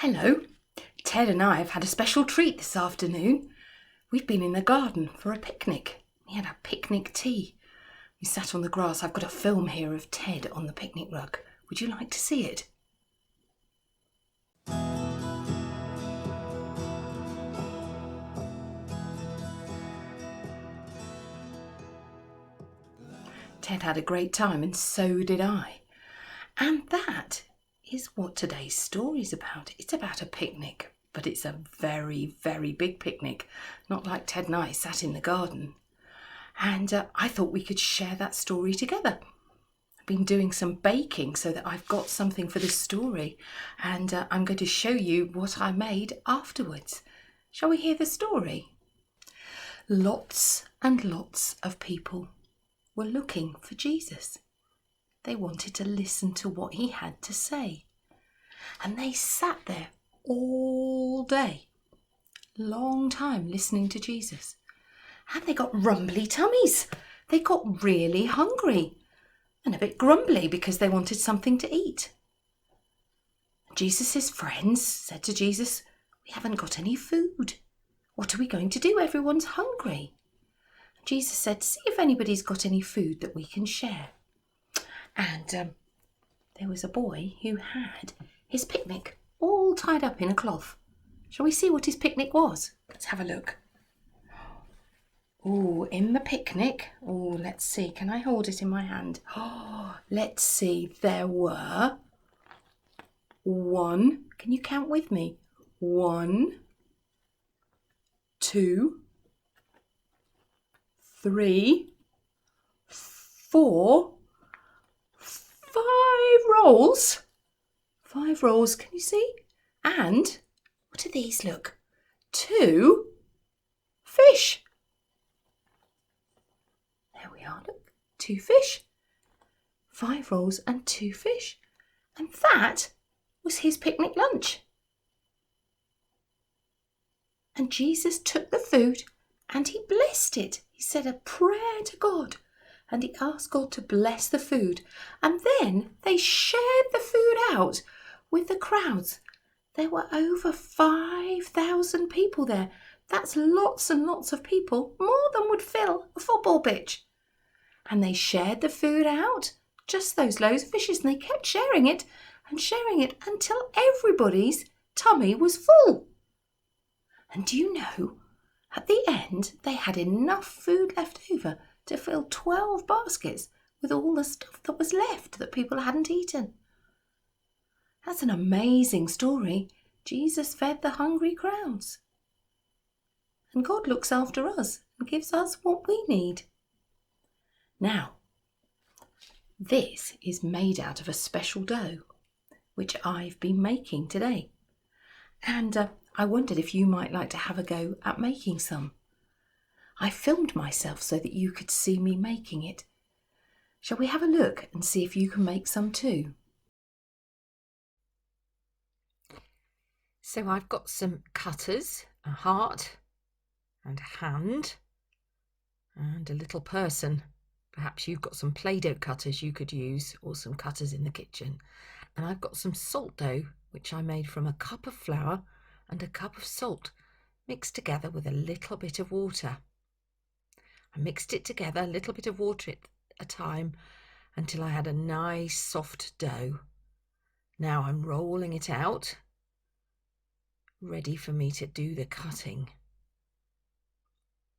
Hello. Ted and I have had a special treat this afternoon. We've been in the garden for a picnic. We had a picnic tea. We sat on the grass. I've got a film here of Ted on the picnic rug. Would you like to see it? Ted had a great time and so did I. And that is what today's story's about. It's about a picnic, but it's a very, very big picnic, not like Ted and I sat in the garden. And I thought we could share that story together. I've been doing some baking so that I've got something for this story, and I'm going to show you what I made afterwards. Shall we hear the story? Lots and lots of people were looking for Jesus. They wanted to listen to what he had to say. And they sat there all day, long time listening to Jesus. And they got rumbly tummies. They got really hungry and a bit grumbly because they wanted something to eat. Jesus' friends said to Jesus, "We haven't got any food. What are we going to do? Everyone's hungry." Jesus said, "See if anybody's got any food that we can share." And there was a boy who had his picnic all tied up in a cloth. Shall we see what his picnic was? Let's have a look. Oh, in the picnic. Oh, let's see. Can I hold it in my hand? Oh, let's see. There were one. Can you count with me? 1, 2, 3, 4, 5 rolls. 5 rolls, can you see? And what are these? Look, 2 fish. There we are, look, 2 fish. 5 rolls and 2 fish. And that was his picnic lunch. And Jesus took the food and he blessed it. He said a prayer to God and he asked God to bless the food. And then they shared the food out with the crowds. There were over 5,000 people there. That's lots and lots of people, more than would fill a football pitch. And they shared the food out, just those loads of fishes, and they kept sharing it until everybody's tummy was full. And do you know, at the end, they had enough food left over to fill 12 baskets with all the stuff that was left that people hadn't eaten. That's an amazing story. Jesus fed the hungry crowds. And God looks after us and gives us what we need. Now, this is made out of a special dough, which I've been making today. And I wondered if you might like to have a go at making some. I filmed myself so that you could see me making it. Shall we have a look and see if you can make some too? So I've got some cutters, a heart and a hand and a little person. Perhaps you've got some Play-Doh cutters you could use, or some cutters in the kitchen. And I've got some salt dough, which I made from a cup of flour and a cup of salt, mixed together with a little bit of water. I mixed it together, a little bit of water at a time, until I had a nice soft dough. Now I'm rolling it out, ready for me to do the cutting.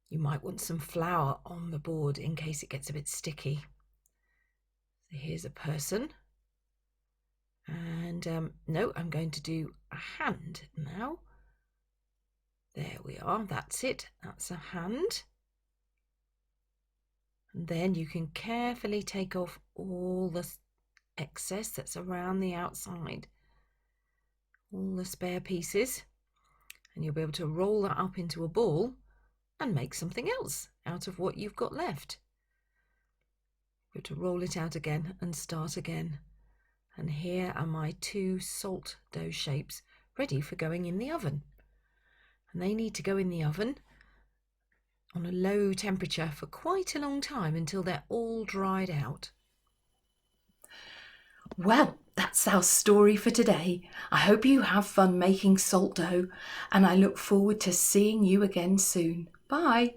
You might want some flour on the board in case it gets a bit sticky. So here's a person. And no, I'm going to do a hand now. There we are, that's it, that's a hand. And then you can carefully take off all the excess that's around the outside, all the spare pieces, and you'll be able to roll that up into a ball and make something else out of what you've got left. You've got to roll it out again and start again. And here are my 2 salt dough shapes ready for going in the oven. And they need to go in the oven on a low temperature for quite a long time until they're all dried out. Well, that's our story for today. I hope you have fun making salt dough, and I look forward to seeing you again soon. Bye.